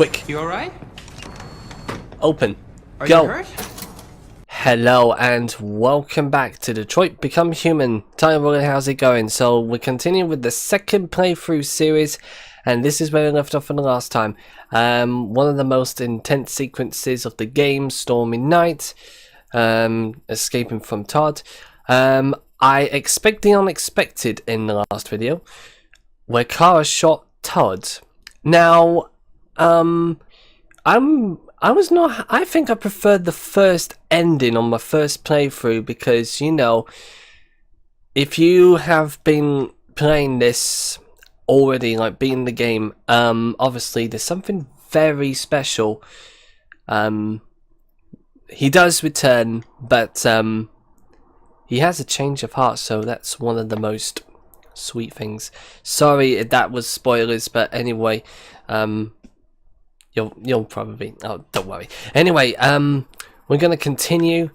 Quick. You alright? Open. Are Go. you hurt? Hello and welcome back to Detroit Become Human. Tyler, how's it going? So we're continuing with the second playthrough series, and this is where we left off from the last time. One of the most intense sequences of the game, Stormy Night, escaping from Todd. I expect the unexpected in the last video, where Kara shot Todd. Now, I think I preferred the first ending on my first playthrough because, you know, if you have been playing this already, like beating the game, obviously there's something very special. He does return, but he has a change of heart, so that's one of the most sweet things. Sorry if that was spoilers, but anyway, You'll probably... Oh, don't worry. Anyway, we're going to continue.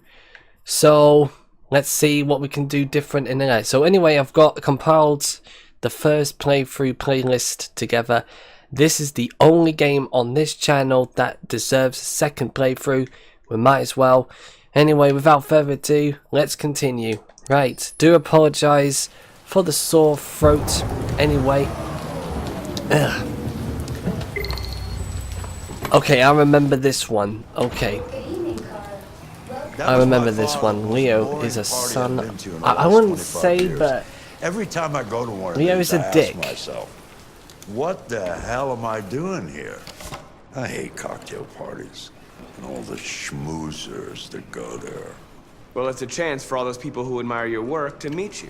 So, let's see what we can do different in the next. So anyway, I've compiled the first playthrough playlist together. This is the only game on this channel that deserves a second playthrough. We might as well. Anyway, without further ado, let's continue. Right, do apologise for the sore throat. Anyway. Ugh. Okay, I remember this one. Okay. I remember this one. Leo is a son. I wouldn't say, but every time I go to one of Leo these, is a dick. Myself, what the hell am I doing here? I hate cocktail parties and all the schmoozers that go there. Well, it's a chance for all those people who admire your work to meet you.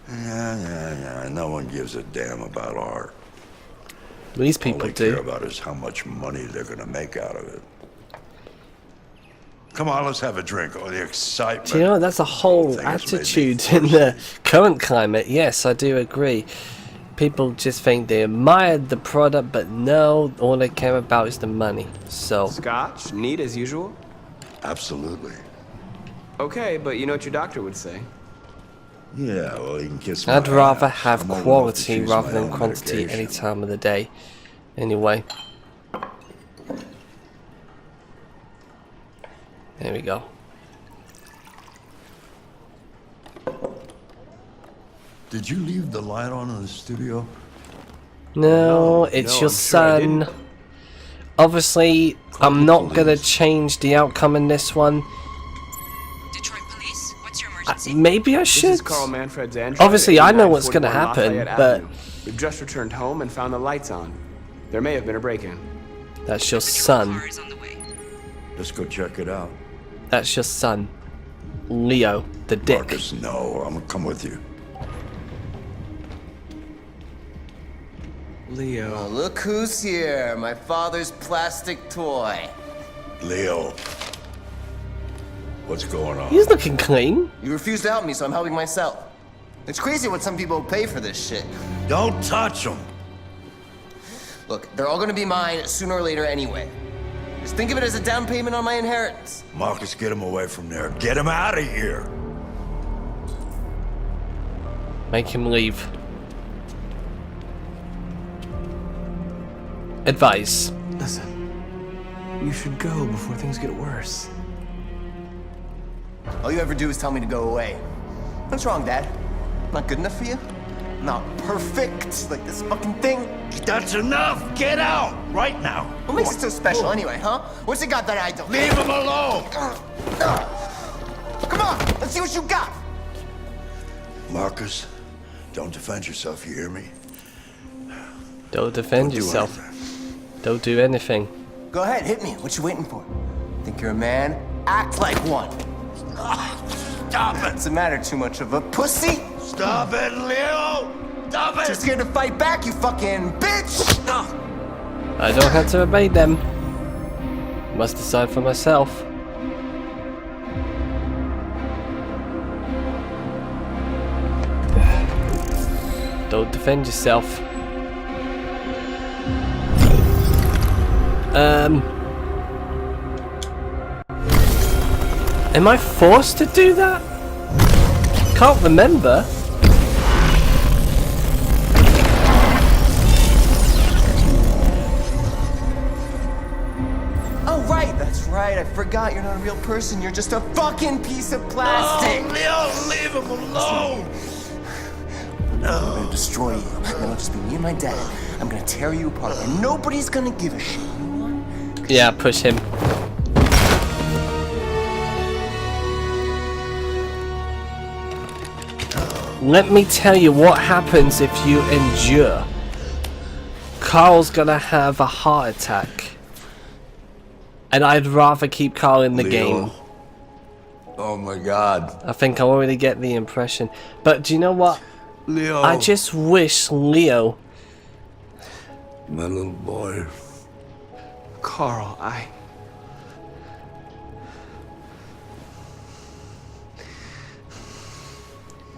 Yeah. No one gives a damn about art. These people All they do. care about is how much money they're gonna make out of it. Come on, let's have a drink. All the excitement. Do you know, that's a whole attitude in the current climate. Yes, I do agree. People just think they admire the product, but no, all they care about is the money. So. Scotch, neat as usual? Absolutely. Okay, but you know what your doctor would say. Yeah, well, you can kiss my I'd rather ass. have I'm old enough to quality choose rather my than own quantity medication. any time of the day. Anyway. There we go. Did you leave the light on in the studio? No, it's your I'm sure I son. didn't. Obviously, I'm the not gonna police. change the outcome in this one. Detroit Police, what's your emergency? Maybe I This should. is Carl Manfred's Android. Obviously, I know what's 8941 gonna happen, Lafayette but- Avenue. We've just returned home and found the lights on. There may have been a break-in. That's your Patrol son. car is on the way. Let's go check it out. That's your son. Leo, the dick. Marcus, no, I'm gonna come with you. Leo. Look who's here, my father's plastic toy. Leo. What's going on? He's looking clean. You refused to help me, so I'm helping myself. It's crazy what some people pay for this shit. Don't touch him. Look, they're all gonna be mine sooner or later anyway. Just think of it as a down payment on my inheritance. Marcus, get him away from there. Get him out of here. Make him leave. Advice. Listen, you should go before things get worse. All you ever do is tell me to go away. What's wrong, Dad? Not good enough for you? Not perfect, like this fucking thing? That's enough. Get out right now. What makes it so special anyway, huh? What's it got that I don't? Leave him alone. Come on, let's see what you got. Marcus, don't defend yourself. You hear me? Don't defend Don't do yourself. anything. Don't do anything. Go ahead, hit me. What you waiting for? Think you're a man? Act like one. Stop it. What's the matter? Too much of a pussy? Stop it, Leo. Stop it. Too scared to fight back, you fucking bitch! I don't have to obey them. Must decide for myself. Don't defend yourself. Am I forced to do that? Can't remember. Oh, right, that's right. I forgot you're not a real person. You're just a fucking piece of plastic. Oh, Leo, leave him alone! I'm gonna destroy you. Then it'll just be me and my dad. I'm gonna tear you apart, and nobody's gonna give a shit. Yeah, push him. Let me tell you what happens if you endure. Carl's gonna have a heart attack. And I'd rather keep Carl in the Leo. game. Oh my God. I think I already get the impression. But do you know what? Leo. I just wish Leo... My little boy. Carl,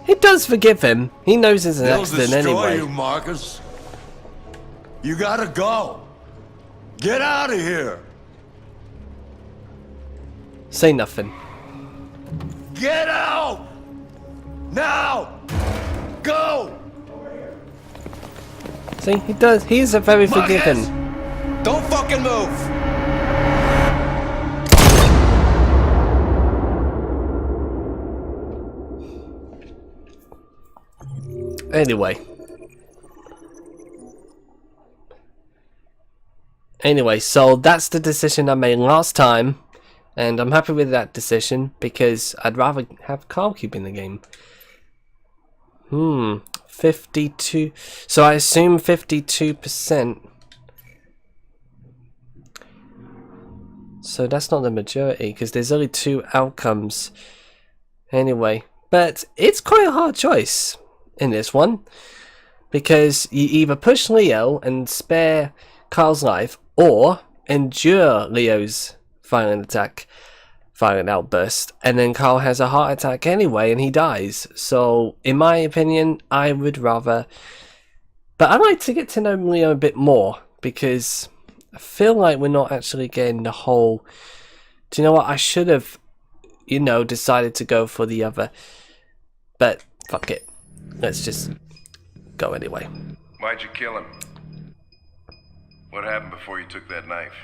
He does forgive him. He knows it's an They'll accident destroy anyway. you, Marcus. You gotta go. Get out of here. Say nothing. Get out! Now! Go! See, he does. He's a very forgiving. Don't fucking move! Anyway, so that's the decision I made last time, and I'm happy with that decision because I'd rather have Carl keeping the game. 52. So I assume 52%. So that's not the majority because there's only 2 outcomes. Anyway, but it's quite a hard choice in this one because you either push Leo and spare Carl's life or endure Leo's violent outburst, and then Carl has a heart attack anyway and he dies. So in my opinion, I would rather, but I'd like to get to know Leo a bit more because I feel like we're not actually getting the whole, do you know what, I should have, you know, decided to go for the other, but fuck it, let's just go anyway. Why'd you kill him? What happened before you took that knife?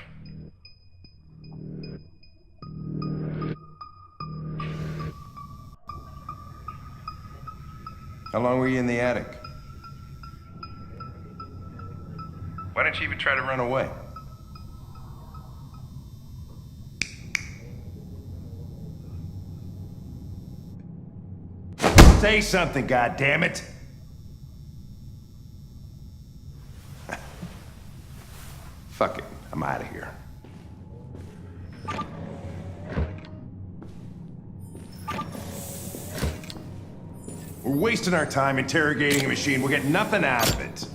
How long were you in the attic? Why didn't you even try to run away? Say something, goddammit! Fuck it, I'm out of here. We're wasting our time interrogating a machine. We'll get nothing out of it.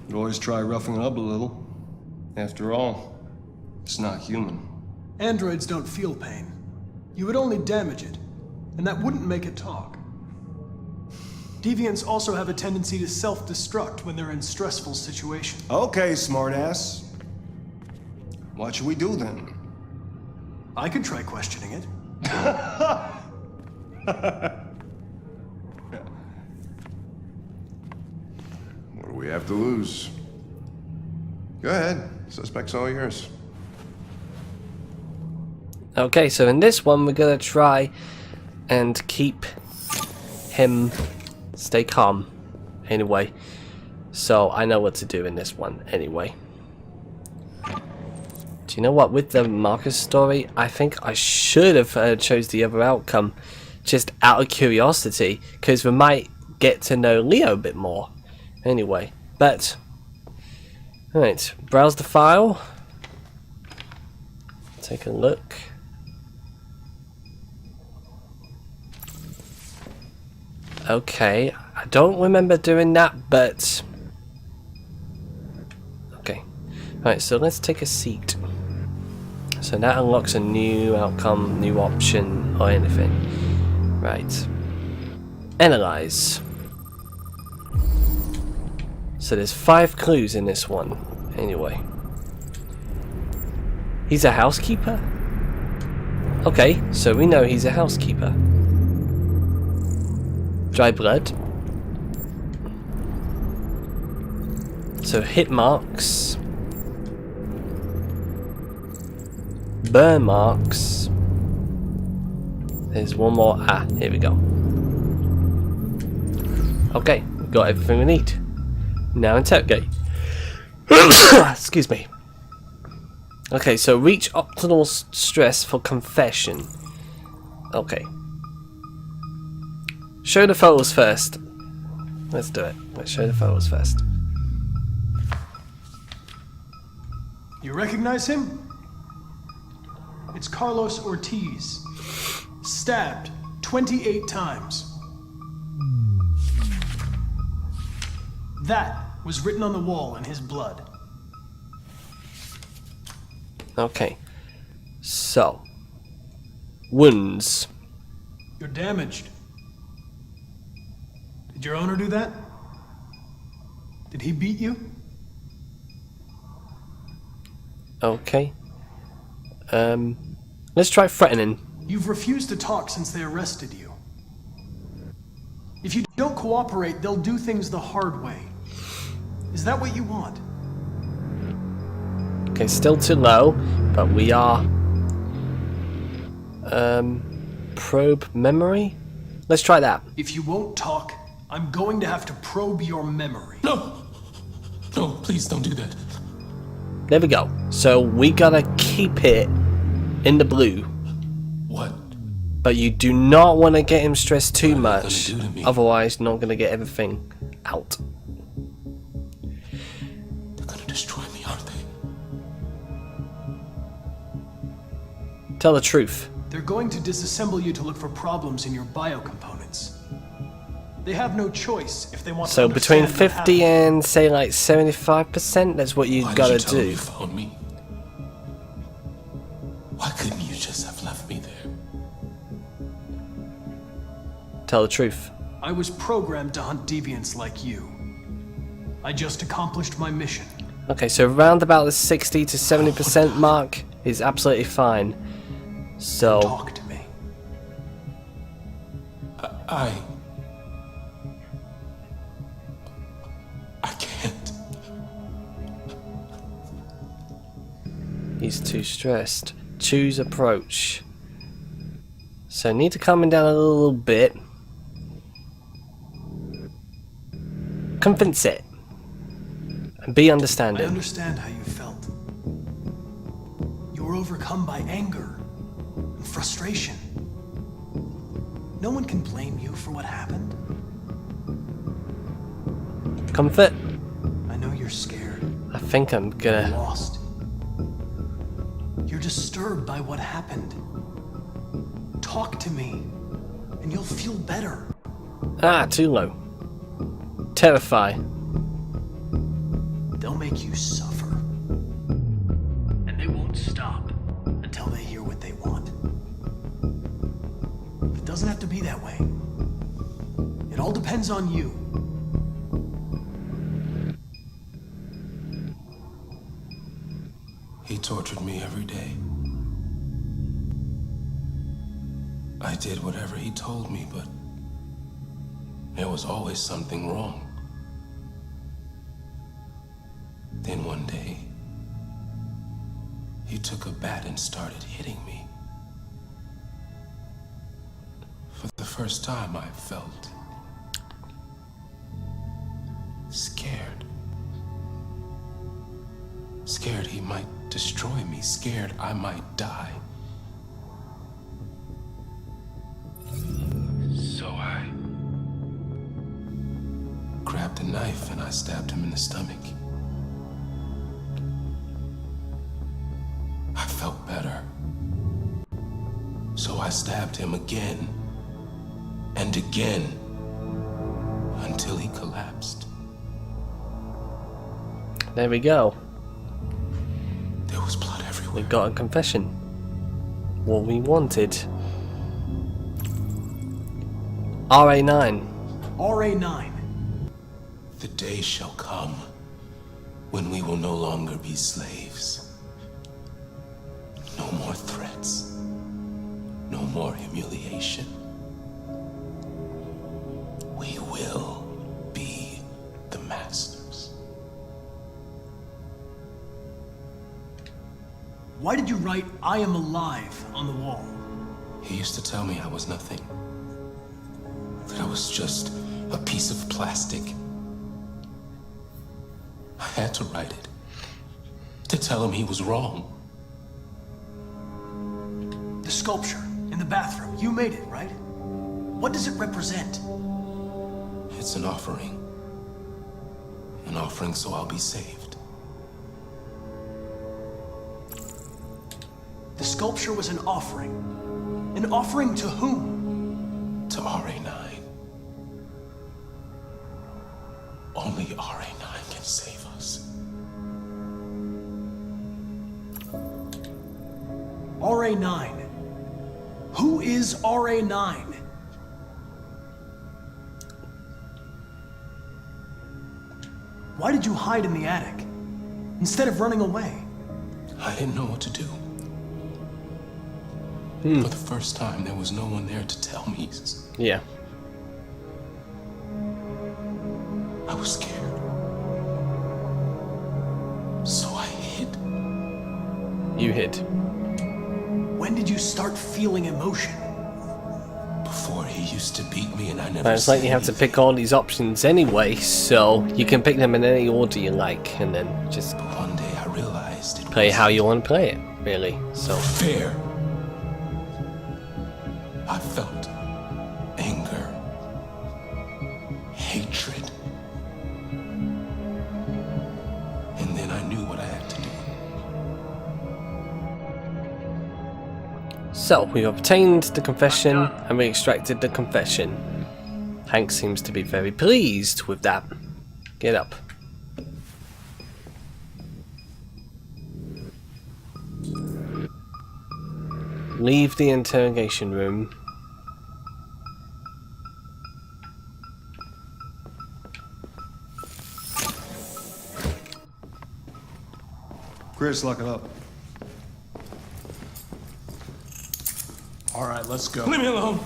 You always try roughing it up a little. After all, it's not human. Androids don't feel pain. You would only damage it, and that wouldn't make it talk. Deviants also have a tendency to self-destruct when they're in stressful situations. Okay, smartass. What should we do then? I could try questioning it. What do we have to lose? Go ahead. Suspect's all yours. Okay, so in this one we're gonna try and keep him stay calm anyway, so I know what to do in this one anyway. Do you know what, with the Marcus story, I think I should have chose the other outcome just out of curiosity, because we might get to know Leo a bit more anyway. But alright, browse the file, take a look. Okay, I don't remember doing that, but okay. Alright, so let's take a seat. So that unlocks a new outcome, new option, or anything. Right. Analyze. So there's 5 clues in this one. Anyway. He's a housekeeper? Okay, so we know he's a housekeeper. Dry blood. So hit marks. burn marks. There's one more. Ah, here we go. Okay, we got everything we need. Now interrogate. Excuse me. Okay, so reach optimal stress for confession. Okay. Show the photos first. Let's do it. Let's show the photos first. You recognize him? It's Carlos Ortiz. Stabbed 28 times. That was written on the wall in his blood. Okay. So. Wounds. You're damaged. Did your owner do that? Did he beat you? Okay. Let's try threatening. You've refused to talk since they arrested you. If you don't cooperate, they'll do things the hard way. Is that what you want? Okay, still too low, but we are... probe memory? Let's try that. If you won't talk, I'm going to have to probe your memory. No! No, please don't do that. There we go. So we gotta keep it in the blue. What? But you do not want to get him stressed too What are they much. gonna do to me? Otherwise, not gonna get everything out. They're gonna destroy me, aren't they? Tell the truth. They're going to disassemble you to look for problems in your biocomponents. They have no choice if they want So to between understand what 50 happened. and say like 75%, that's what you Why gotta did you tell me do. you found me? Why couldn't you just have left me there? Tell the truth. I was programmed to hunt deviants like you. I just accomplished my mission. Okay, so around about the 60 to 70% mark is absolutely fine. So Talk to me. I can't. he's too stressed. Choose approach. So need to calm him down a little bit. Convince it. And be I understanding. understand how you felt. You were overcome by anger and frustration. No one can blame you for what happened. Comfort. I know you're scared, I think I'm gonna... lost. You're disturbed by what happened. Talk to me, and you'll feel better. Ah, too low. Terrify. They'll make you suffer. And they won't stop until they hear what they want. But it doesn't have to be that way. It all depends on you. He tortured me every day. I did whatever he told me, but there was always something wrong. Then one day, he took a bat and started hitting me. For the first time, I felt scared. Scared he might destroy me, scared I might die. So I grabbed a knife and I stabbed him in the stomach. I felt better. So I stabbed him again and again until he collapsed. There we go. There was blood We everywhere. got a confession. What we wanted. RA9. RA9. The day shall come when we will no longer be slaves. No more threats. No more humiliation. We will be the masters. Why did you write, "I am alive" on the wall? He used to tell me I was nothing. That I was just a piece of plastic. I had to write it. To tell him he was wrong. The sculpture in the bathroom, you made it, right? What does it represent? It's an offering. An offering so I'll be saved. The sculpture was an offering. An offering to whom? To RA9. Only RA9 can save us. RA9. Who is RA9? Why did you hide in the attic instead of running away? I didn't know what to do. For the first time, there was no one there to tell me. Yeah. I was scared. So I hid. You hid. When did you start feeling emotion? Before he used to beat me and I never But it's like you have to pick all these options anyway, so you can pick them in any order you like, and then just But one day I realized it play was how you want to play it, really. So fair. I felt anger, hatred. And then I knew what I had to do. So, we've obtained the confession and we extracted the confession. Hank seems to be very pleased with that. Get up. Leave the interrogation room. Chris, lock it up. All right, let's go. Leave me alone.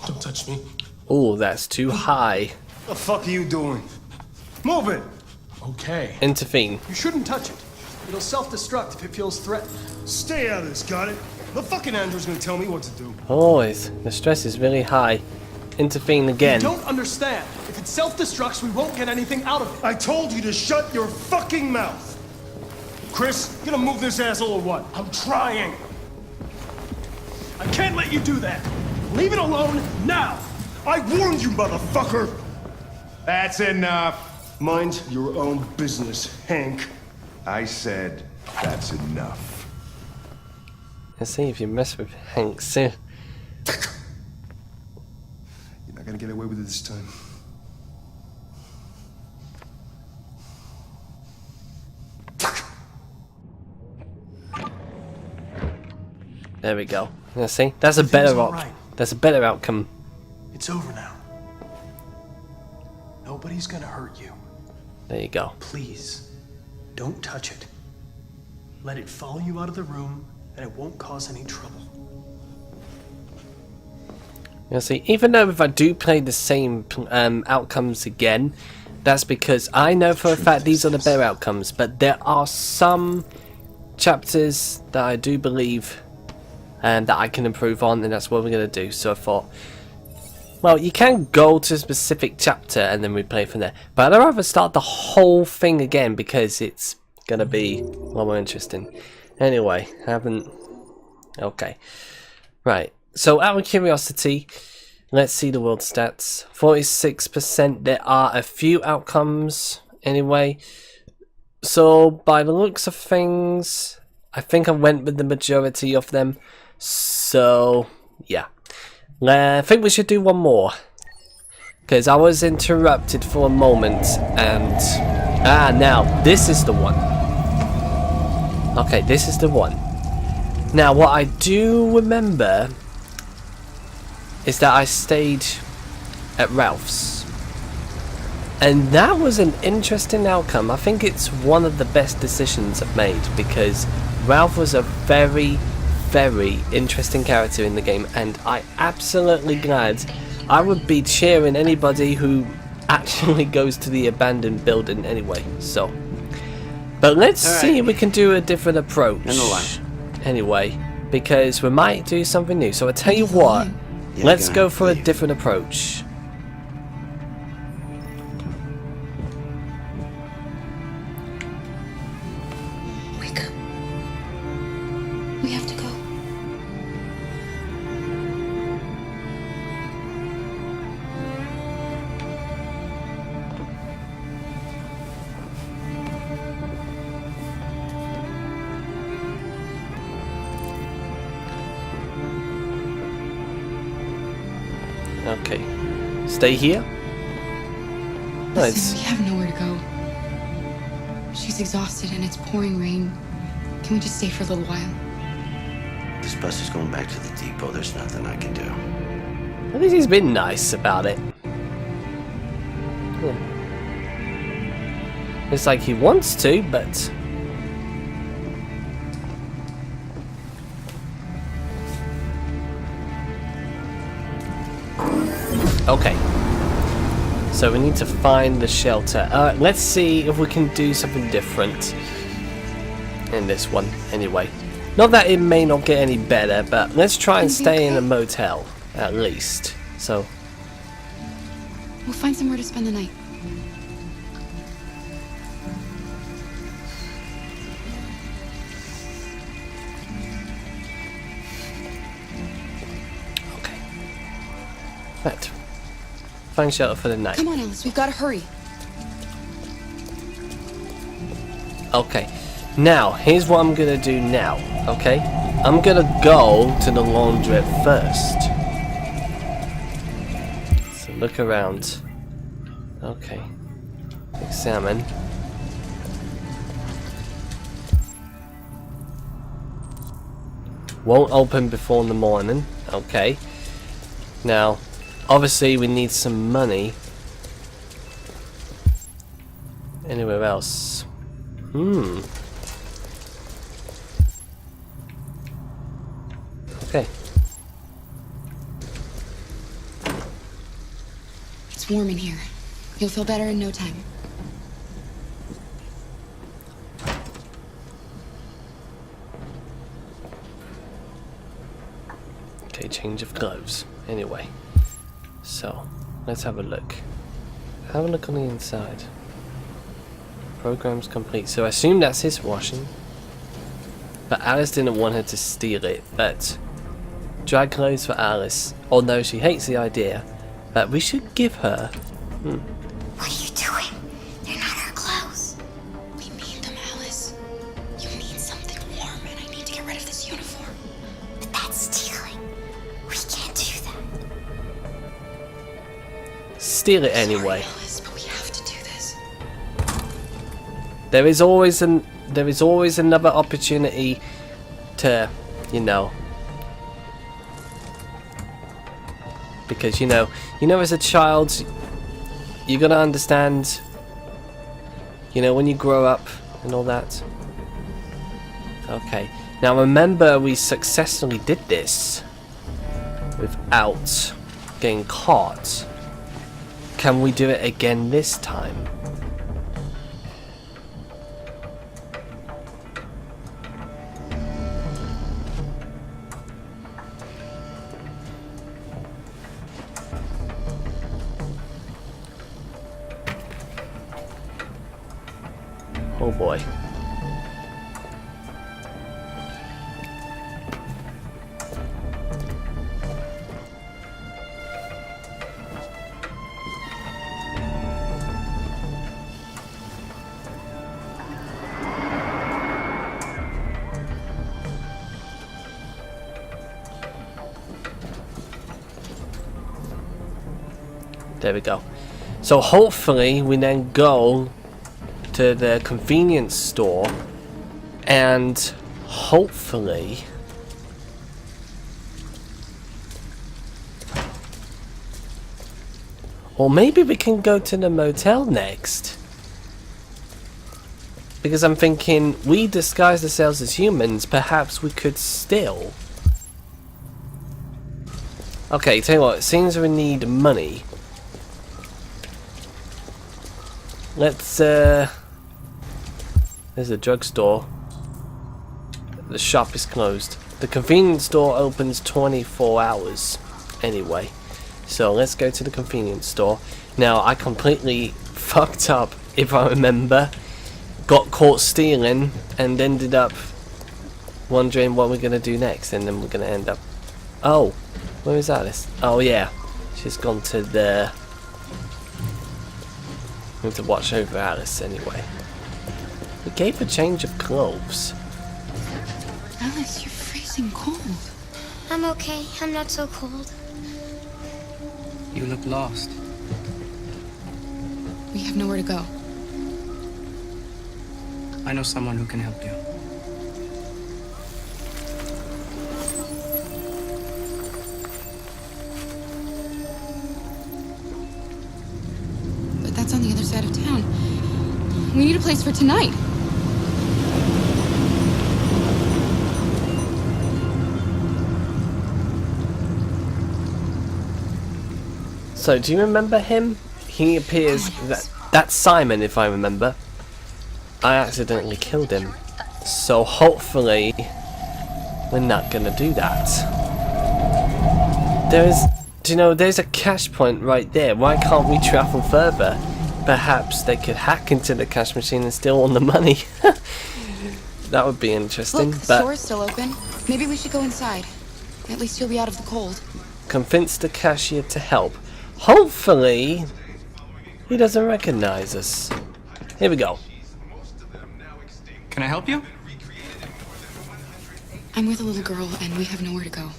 Don't touch me. Oh, that's too high. What the fuck are you doing? Move it! Okay. Intervene. You shouldn't touch it. It'll self-destruct if it feels threatened. Stay out of this, got it? The fucking Andrew's gonna tell me what to do. Always. The stress is really high. Intervene again. You don't understand. If it self-destructs, we won't get anything out of it. I told you to shut your fucking mouth! Chris, you gonna move this asshole or what? I'm trying. I can't let you do that. Leave it alone now. I warned you, motherfucker! That's enough. Mind your own business, Hank. I said that's enough. Let's see if you mess with Hank soon. You're not gonna get away with it this time. There we go. Let's see. That's a better That's a better outcome. It's over now. Nobody's gonna hurt you. There you go. Please, don't touch it. Let it follow you out of the room, and it won't cause any trouble. You see, even though if I do play the same outcomes again, that's because I know for a fact these are the better outcomes, but there are some chapters that I do believe that I can improve on, and that's what we're going to do. So I thought, well, you can go to a specific chapter and then replay from there, but I'd rather start the whole thing again because it's going to be a lot more interesting. Anyway, I haven't... Okay. Right. So out of curiosity, let's see the world stats. 46%. There are a few outcomes anyway. So by the looks of things, I think I went with the majority of them. So yeah, I think we should do one more because I was interrupted for a moment, and now this is the one. Okay, this is the one. Now what I do remember is that I stayed at Ralph's, and that was an interesting outcome. I think it's one of the best decisions I've made because Ralph was a very interesting character in the game, and I absolutely glad. I would be cheering anybody who actually goes to the abandoned building anyway. So But let's All see right. if we can do a different approach. And the line. Anyway, because we might do something new. So I tell you what, Yeah, let's gonna go have to for a leave. different approach. Wake up. We have to go. Okay, stay here. Listen, Nice. we have nowhere to go. She's exhausted and it's pouring rain. Can we just stay for a little while? This bus is going back to the depot. There's nothing I can do. At least he's been nice about it. Yeah. It's like he wants to, but okay. So we need to find the shelter. Let's see if we can do something different in this one. Anyway, not that it may not get any better, but let's try and stay in a motel at least. So We'll find somewhere to spend the night. okay. Right. Find shelter for the night. Come on, Alice, we've got to hurry. Okay, now here's what I'm gonna do now. Okay, I'm gonna go to the laundrette first. So look around. Okay, examine. Won't open before the morning. Okay. Now, obviously we need some money. Anywhere else? Okay. It's warm in here. You'll feel better in no time. Okay, change of clothes. Anyway. So, let's have a look. Have a look on the inside. Program's complete. So I assume that's his washing. But Alice didn't want her to steal it. But dry clothes for Alice. Although she hates the idea. But we should give her. What are you doing? They're not our clothes. We made them, Alice. You need something warm, and I need to get rid of this uniform. But that's stealing. We can't do that. Steal it anyway. Sorry, Alice, but we have to do this. There is always another opportunity to, you know. Because you know as a child you're gonna understand, you know, when you grow up and all that. Okay, now remember we successfully did this without getting caught. Can we do it again this time? Oh boy. There we go. So hopefully we then go to the convenience store and hopefully or maybe we can go to the motel next, because I'm thinking we disguise ourselves as humans, perhaps we could steal. Okay, tell you what, it seems we need money. There's a drugstore. The shop is closed. The convenience store opens 24 hours anyway. So let's go to the convenience store. Now, I completely fucked up, if I remember. Got caught stealing and ended up wondering what we're going to do next. And then we're going to end up... Oh, where is Alice? Oh, yeah. She's gone to the... We need to watch over Alice anyway. We gave a change of clothes. Alice, you're freezing cold. I'm okay. I'm not so cold. You look lost. We have nowhere to go. I know someone who can help you. But that's on the other side of town. We need a place for tonight. So, do you remember him? He appears... That's Simon, if I remember. I accidentally killed him. So, hopefully, we're not gonna do that. Do you know, there's a cash point right there. Why can't we travel further? Perhaps they could hack into the cash machine and steal all the money. That would be interesting. Look, the but store's still open. Maybe we should go inside. At least you'll be out of the cold. convince the cashier to help. Hopefully, he doesn't recognize us. Here we go. Can I help you? I'm with a little girl, and we have nowhere to go.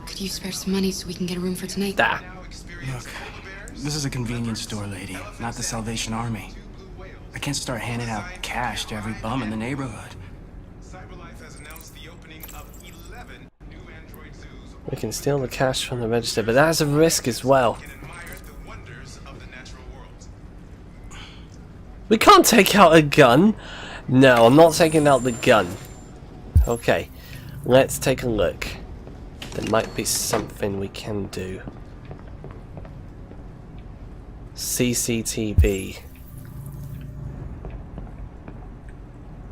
Could you spare some money so we can get a room for tonight? Look, this is a convenience store, lady, not the Salvation Army. I can't start handing out cash to every bum in the neighborhood. We can steal the cash from the register, but that's a risk as well. We can't take out a gun. No, I'm not taking out the gun. Okay, let's take a look. There might be something we can do. CCTV.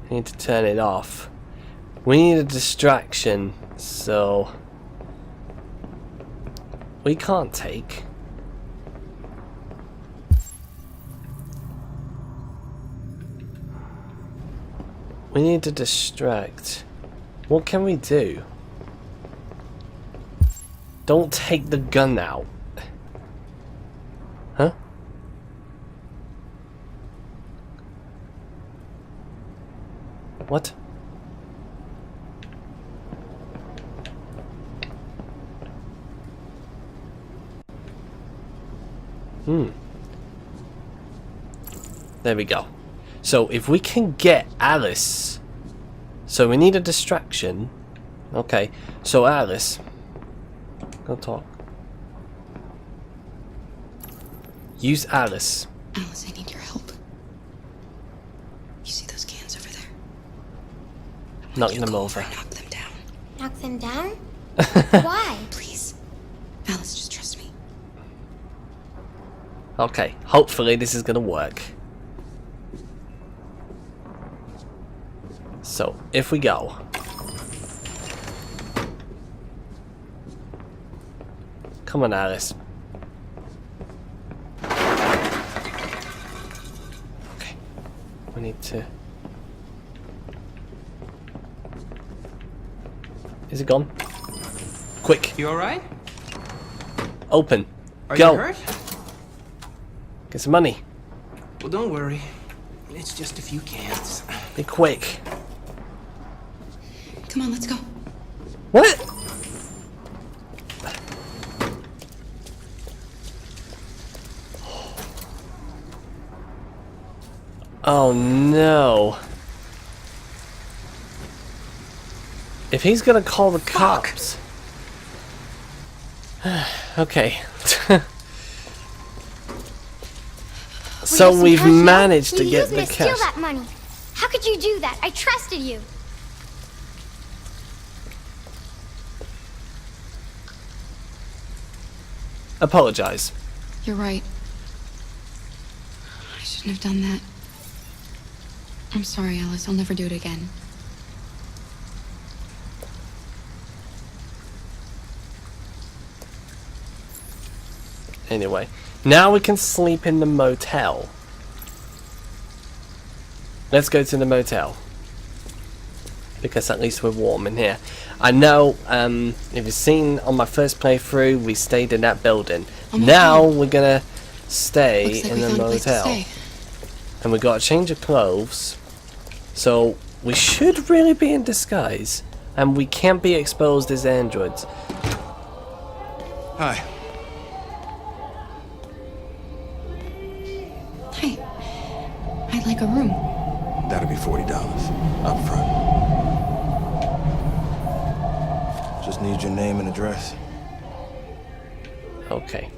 Need to turn it off. We need a distraction, so we can't take. We need to distract. What can we do? Don't take the gun out. Huh? What? There we go. So if we can get Alice, so we need a distraction. Okay, so Alice, go talk. Use Alice. Alice, I need your help. You see those cans over there? Knock them over. Knock them down. Knock them down? Why? Please. Alice, just trust me. Okay, hopefully this is gonna work. So, if we go. Come on, Alice. Okay, we need to... Is it gone? Quick. You alright? Open. Are Go. you hurt? Get some money. Well, don't worry. It's just a few cans. Be quick. Come on, let's go. What? Oh no. If he's gonna call the cops. Okay. So we've managed to get the You steal cash. that money. How could you do that? I trusted you. Apologize. You're right. I shouldn't have done that. I'm sorry, Alice. I'll never do it again. Anyway, now we can sleep in the motel. Let's go to the motel. Because at least we're warm in here. I know, if you've seen on my first playthrough, we stayed in that building. Now we're gonna stay in the motel. And we got a change of clothes. So we should really be in disguise. And we can't be exposed as androids. Hi. Hi. I'd like a room. That'll be $40 up front. Just need your name and address. Okay.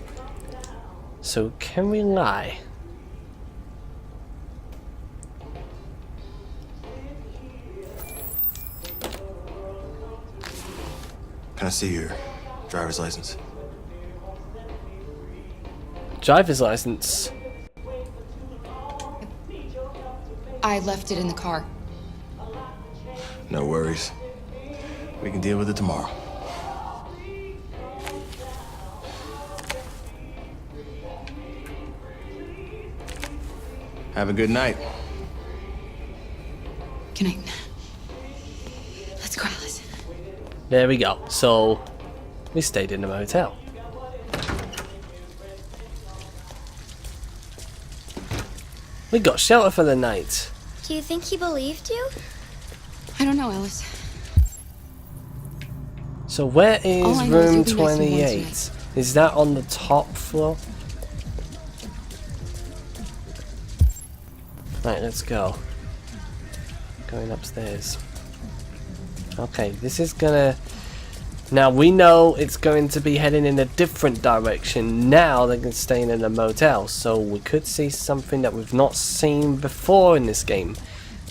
So can we lie? Can I see your driver's license? Driver's license. I left it in the car. No worries. We can deal with it tomorrow. Have a good night. Good night. Let's go, Alice. There we go. So we stayed in the motel. We got shelter for the night. Do you think he believed you? I don't know, Alice. So where All is I know is room you'll be nice and warm 28? tonight. Is that on the top floor? Right, let's go. Going upstairs. Okay, this is gonna... Now we know it's going to be heading in a different direction now than staying in a motel. So we could see something that we've not seen before in this game.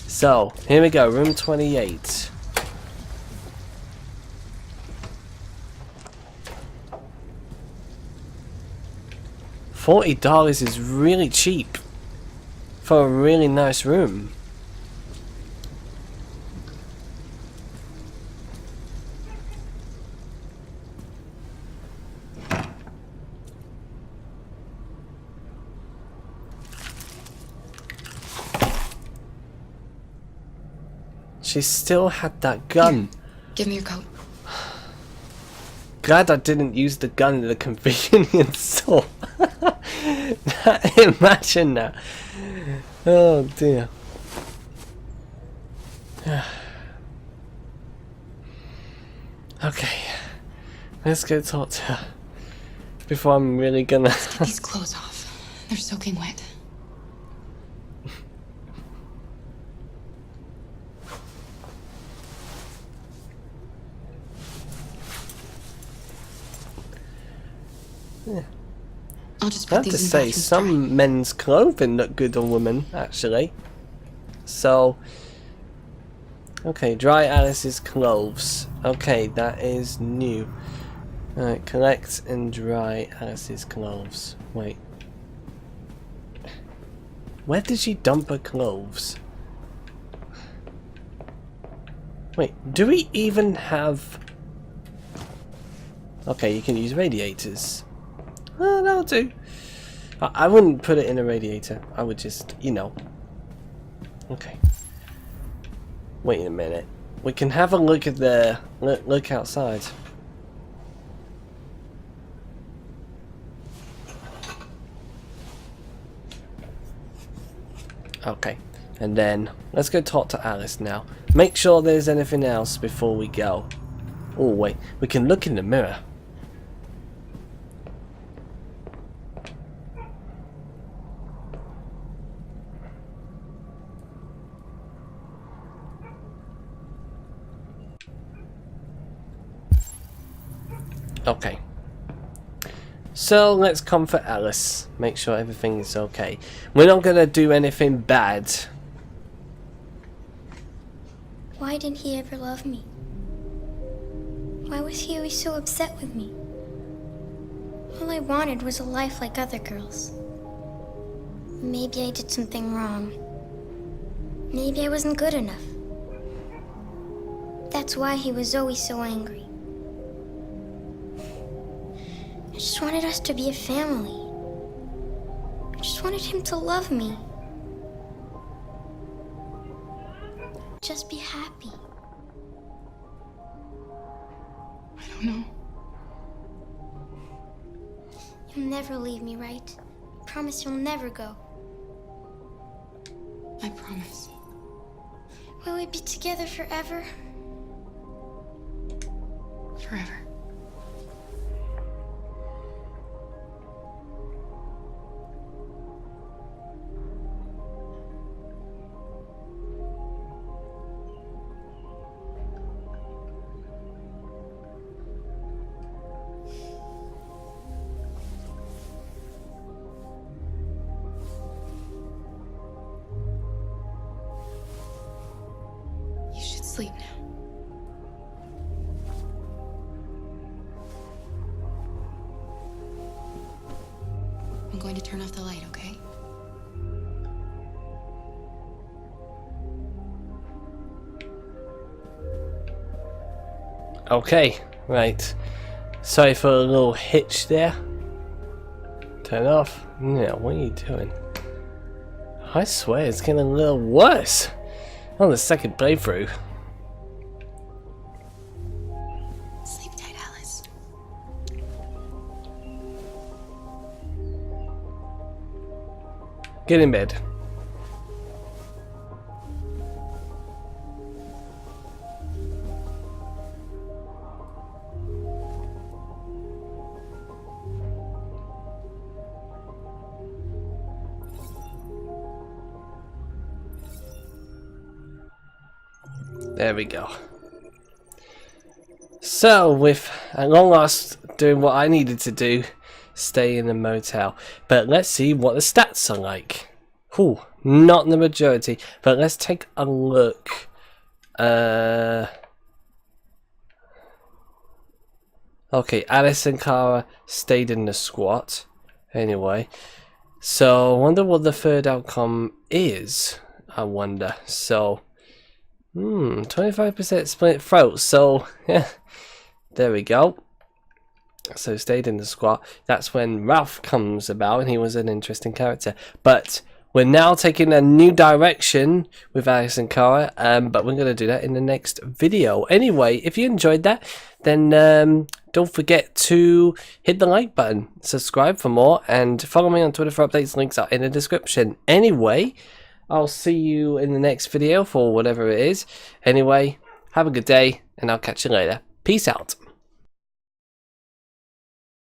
So, here we go, room 28. $40 is really cheap for a really nice room. She still had that gun. Give me your coat. Glad I didn't use the gun in the convenience store. Imagine that. Oh dear. Okay. Let's go talk to her. Before I'm really gonna... Let's get these clothes off. They're soaking wet. Yeah. I'll just I put have to these in the say, bathroom to some men's clothing look good on women, actually. So, okay, dry Alice's clothes. Okay, that is new. Alright, collect and dry Alice's clothes. Wait. Where did she dump her clothes? Wait, do we even have... Okay, you can use radiators. Oh, that'll do. I wouldn't put it in a radiator. I would just, you know. Okay. Wait a minute. We can have a look at the... Look outside. Okay. And then, let's go talk to Alice now. Make sure there's anything else before we go. Oh, wait. We can look in the mirror. Okay. So let's comfort Alice. Make sure everything is okay. We're not gonna do anything bad. Why didn't he ever love me? Why was he always so upset with me? All I wanted was a life like other girls. Maybe I did something wrong. Maybe I wasn't good enough. That's why he was always so angry. I just wanted us to be a family. I just wanted him to love me. Just be happy. I don't know. You'll never leave me, right? I promise you'll never go. I promise. Will we be together forever? Forever. You should sleep now. I'm going to turn off the light, okay? Okay, right. Sorry for a little hitch there. Turn off. No, what are you doing? I swear it's getting a little worse on the second playthrough. Sleep tight, Alice. Get in bed. There we go. So, with at long last doing what I needed to do, stay in the motel. But let's see what the stats are like. Whew, not the majority, but let's take a look. Okay, Alice and Kara stayed in the squat. Anyway, so I wonder what the third outcome is. I wonder. So, 25% split throat. So, yeah, there we go. So stayed in the squat. That's when Ralph comes about, and he was an interesting character. But we're now taking a new direction with Alice and Kara, but we're going to do that in the next video. Anyway, if you enjoyed that, then don't forget to hit the like button, subscribe for more, and follow me on Twitter for updates. Links are in the description. Anyway, I'll see you in the next video for whatever it is. Anyway, have a good day, and I'll catch you later. Peace out.